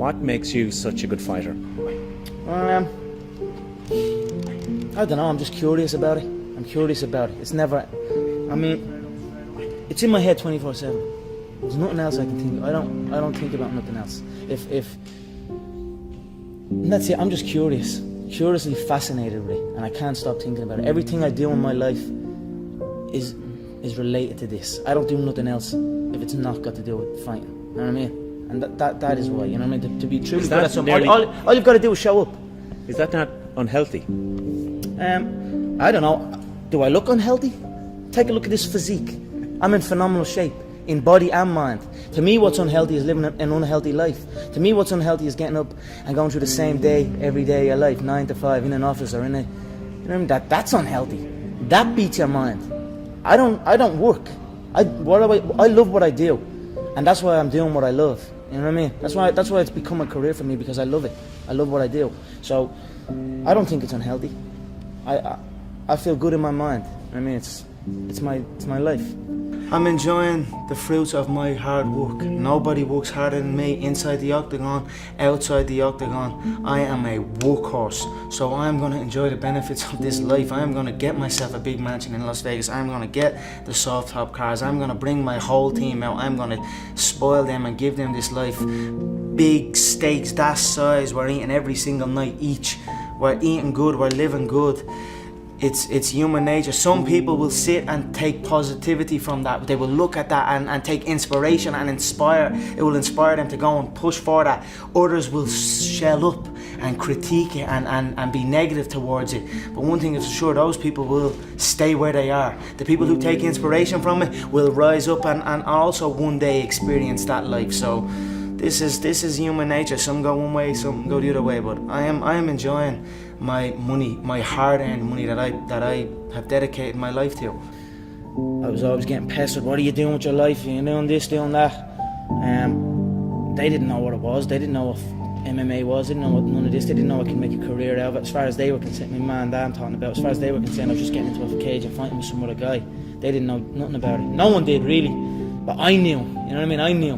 What makes you such a good fighter? I don't know, I'm just curious about it. It's never, it's in my head 24/7. There's nothing else I can think of. I don't think about nothing else. And that's it, I'm just curiously fascinated with it, and I can't stop thinking about it. Everything I do in my life is related to this. I don't do nothing else if it's not got to do with fighting. You know what I mean? And that is why, you know what I mean? To be truly good at something, all you've got to do is show up. Is that not unhealthy? I don't know. Do I look unhealthy? Take a look at this physique. I'm in phenomenal shape, in body and mind. To me, what's unhealthy is living an unhealthy life. To me, what's unhealthy is getting up and going through the same day every day of your life, 9 to 5, in an office or in a, you know what I mean? That's unhealthy. That beats your mind. I don't work. I love what I do, and that's why I'm doing what I love. You know what I mean? That's why it's become a career for me, because I love it. I love what I do. So I don't think it's unhealthy. I feel good in my mind. I mean, it's my life. I'm enjoying the fruits of my hard work. Nobody works harder than me inside the octagon, outside the octagon. I am a workhorse, so I'm going to enjoy the benefits of this life. I'm going to get myself a big mansion in Las Vegas. I'm going to get the soft top cars. I'm going to bring my whole team out. I'm going to spoil them and give them this life. Big steaks that size, we're eating every single night each. We're eating good, we're living good. It's human nature. Some people will sit and take positivity from that. They will look at that and take inspiration and inspire. It will inspire them to go and push for that. Others will shell up and critique it and be negative towards it. But one thing is for sure, those people will stay where they are. The people who take inspiration from it will rise up and also one day experience that life. So this is human nature. Some go one way, some go the other way. But I am enjoying my money, my hard-earned money that I have dedicated my life to. I was always getting pestered. What are you doing with your life? Are you doing this, doing that? They didn't know what it was. They didn't know what MMA was. They didn't know what none of this. They didn't know I could make a career out of it. As far as they were concerned, my man and dad I'm talking about, as far as they were concerned, I was just getting into a cage and fighting with some other guy. They didn't know nothing about it. No one did, really. But I knew. You know what I mean? I knew.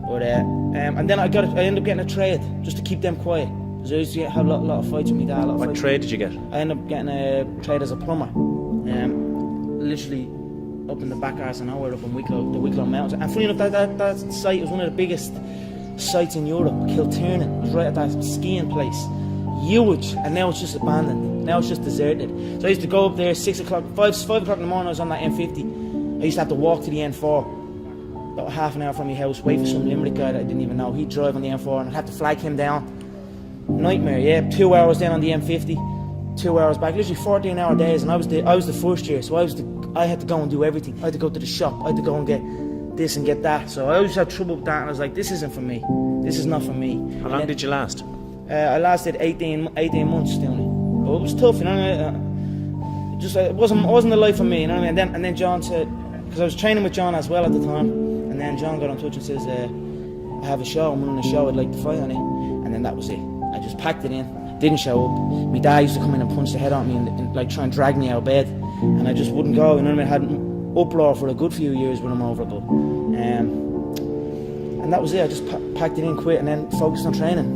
But and then I ended up getting a trade just to keep them quiet. Because I used to have a lot of fights with my dad. What trade did you get? I ended up getting a trade as a plumber. Literally up in the back arse of nowhere, up in Wicklow, the Wicklow Mountains. And funny enough, that site was one of the biggest sites in Europe. Kilturnan. It was right at that skiing place. Huge. And now it's just abandoned. Now it's just deserted. So I used to go up there 5 o'clock in the morning. I was on that M50. I used to have to walk to the N4. About half an hour from my house, wait for some Limerick guy that I didn't even know. He'd drive on the M4 and I'd have to flag him down. Nightmare, yeah. 2 hours down on the M50, 2 hours back. Literally 14-hour days, and I was the first year, so I had to go and do everything. I had to go to the shop, I had to go and get this and get that. So I always had trouble with that, and I was like, this isn't for me. This is not for me. How long did you last? I lasted 18 months doing it. But it was tough, you know. It wasn't the life for me, you know what I mean? And then John said, because I was training with John as well at the time, and then John got in touch and says, I have a show, I'm running a show, I'd like to fight on it. And then that was it. I just packed it in, didn't show up. My dad used to come in and punch the head out of me and like try and drag me out of bed, and I just wouldn't go. You know what I mean? I had an uproar for a good few years with him over it, and that was it. I just packed it in, quit, and then focused on training.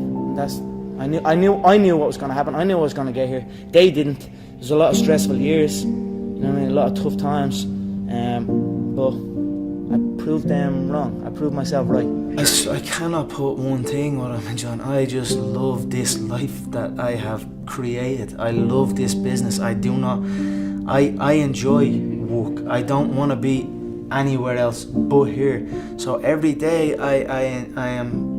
And I knew what was going to happen. I knew I was going to get here. They didn't. There's a lot of stressful years. You know what I mean? A lot of tough times. But I proved them wrong. I proved myself right. I cannot put one thing what I'm enjoying. I just love this life that I have created. I love this business. I enjoy work. I don't want to be anywhere else but here. So every day I am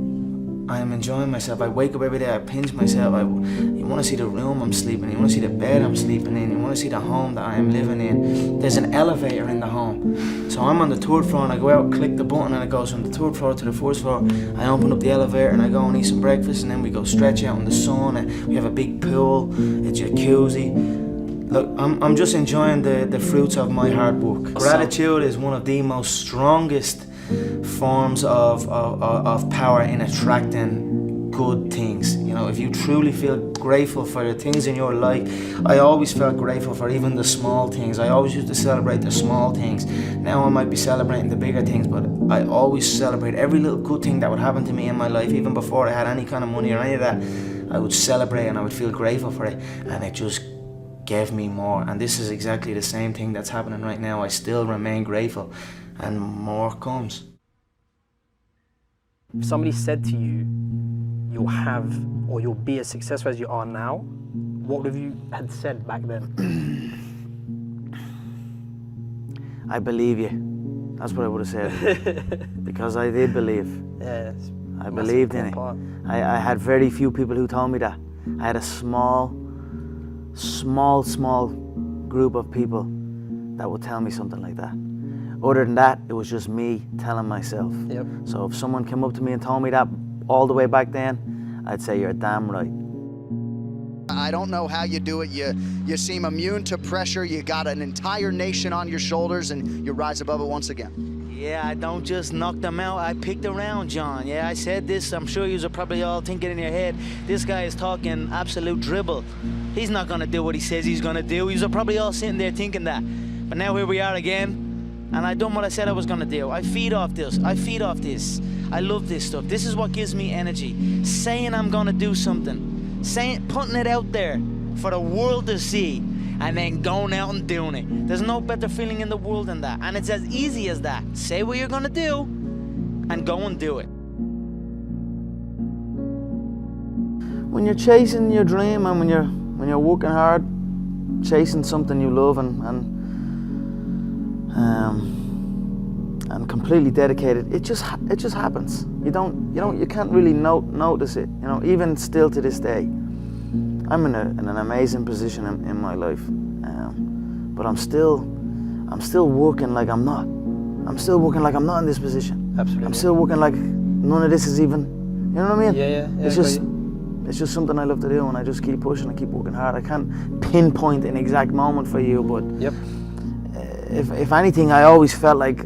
enjoying myself. I wake up every day, I pinch myself. You want to see the room I'm sleeping in, you want to see the bed I'm sleeping in, you want to see the home that I am living in. There's an elevator in the home. So I'm on the 3rd floor and I go out, click the button, and it goes from the 3rd floor to the 1st floor. I open up the elevator and I go and eat some breakfast, and then we go stretch out in the sun, and we have a big pool, a jacuzzi. Look, I'm just enjoying the fruits of my hard work. Gratitude is one of the strongest forms of power in attracting good things. You know, if you truly feel grateful for the things in your life, I always felt grateful for even the small things. I always used to celebrate the small things. Now I might be celebrating the bigger things, but I always celebrate every little good thing that would happen to me in my life. Even before I had any kind of money or any of that, I would celebrate and I would feel grateful for it, and it just gave me more. And this is exactly the same thing that's happening right now. I still remain grateful, and more comes. If somebody said to you, you'll have or you'll be as successful as you are now, what would you had said back then? I believe you. That's what I would have said. Because I did believe. Yeah, I believed in it. I had very few people who told me that. I had a small group of people that would tell me something like that. Other than that, it was just me telling myself. Yep. So if someone came up to me and told me that all the way back then, I'd say you're damn right. I don't know how you do it. You seem immune to pressure. You got an entire nation on your shoulders, and you rise above it once again. Yeah, I don't just knock them out. I picked around, John. Yeah, I said this. I'm sure you're probably all thinking in your head, this guy is talking absolute dribble. He's not going to do what he says he's going to do. You're probably all sitting there thinking that. But now here we are again. And I done what I said I was gonna do. I feed off this. I love this stuff. This is what gives me energy. Saying I'm gonna do something. Putting it out there for the world to see, and then going out and doing it. There's no better feeling in the world than that. And it's as easy as that. Say what you're gonna do, and go and do it. When you're chasing your dream, and when you're working hard, chasing something you love, and completely dedicated, it just happens. You can't really notice it. You know, even still to this day, I'm in an amazing position in my life, but I'm still working like I'm not. I'm still working like I'm not in this position. Absolutely. I'm still working like none of this is even. You know what I mean? Yeah. It's just something I love to do, and I just keep pushing and keep working hard. I can't pinpoint an exact moment for you, but Yep. If anything, I always felt like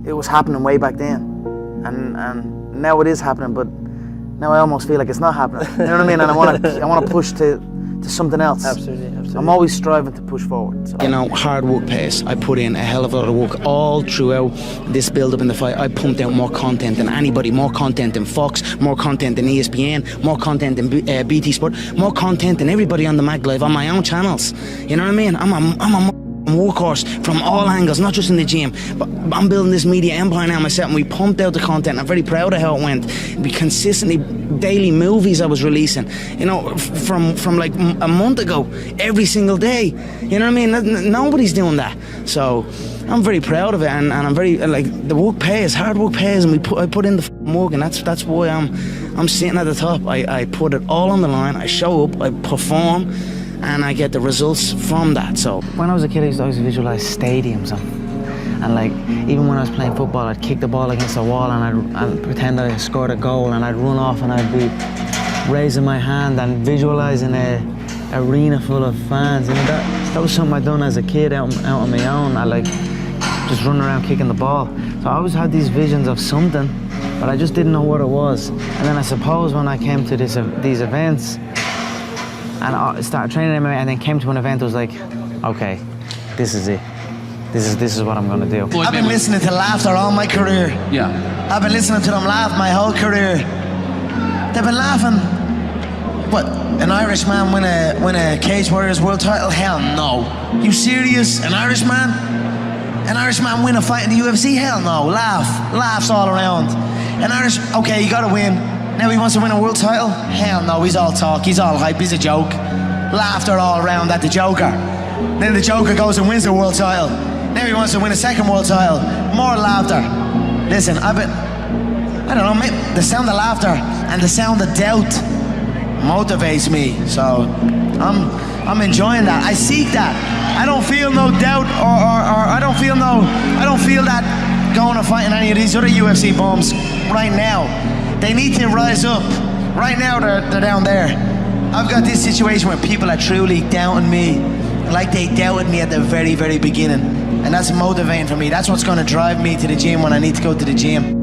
it was happening way back then, and now it is happening. But now I almost feel like it's not happening. You know what I mean? And I want to push to something else. Absolutely. I'm always striving to push forward. So. You know, hard work pays. I put in a hell of a lot of work all throughout this build-up in the fight. I pumped out more content than anybody, more content than Fox, more content than ESPN, more content than BT Sport, more content than everybody on the Mag Live on my own channels. You know what I mean? I'm a workhorse from all angles, not just in the gym, but I'm building this media empire now myself, and we pumped out the content. I'm very proud of how it went. We consistently, daily movies I was releasing, you know, from like a month ago, every single day. You know what I mean? Nobody's doing that. So I'm very proud of it, and I'm very, like, the work pays, hard work pays, and I put in the work, and that's why I'm sitting at the top. I put it all on the line. I show up, I perform, and I get the results from that. So when I was a kid, I used to always visualize stadiums, and like, even when I was playing football, I'd kick the ball against the wall, and I'd pretend I scored a goal, and I'd run off, and I'd be raising my hand and visualizing a arena full of fans. You know, that was something I'd done as a kid out on my own. I like just running around kicking the ball. So I always had these visions of something, but I just didn't know what it was. And then I suppose when I came to these events, and I started training MMA, and then came to an event, I was like, okay, this is it. This is what I'm gonna do. I've been listening to laughter all my career. Yeah. I've been listening to them laugh my whole career. They've been laughing. What, an Irishman win a Cage Warriors world title? Hell no. You serious? An Irishman? An Irishman win a fight in the UFC? Hell no. Laughs all around. Okay, you gotta win. Now he wants to win a world title? Hell no, he's all talk, he's all hype, he's a joke. Laughter all around at the Joker. Then the Joker goes and wins the world title. Now he wants to win a second world title. More laughter. Listen, I don't know, maybe the sound of laughter and the sound of doubt motivates me. So I'm enjoying that. I seek that. I don't feel no doubt or I don't feel that going and fighting any of these other UFC bums right now. They need to rise up. Right now they're down there. I've got this situation where people are truly doubting me, like they doubted me at the very, very beginning. And that's motivating for me. That's what's gonna drive me to the gym when I need to go to the gym.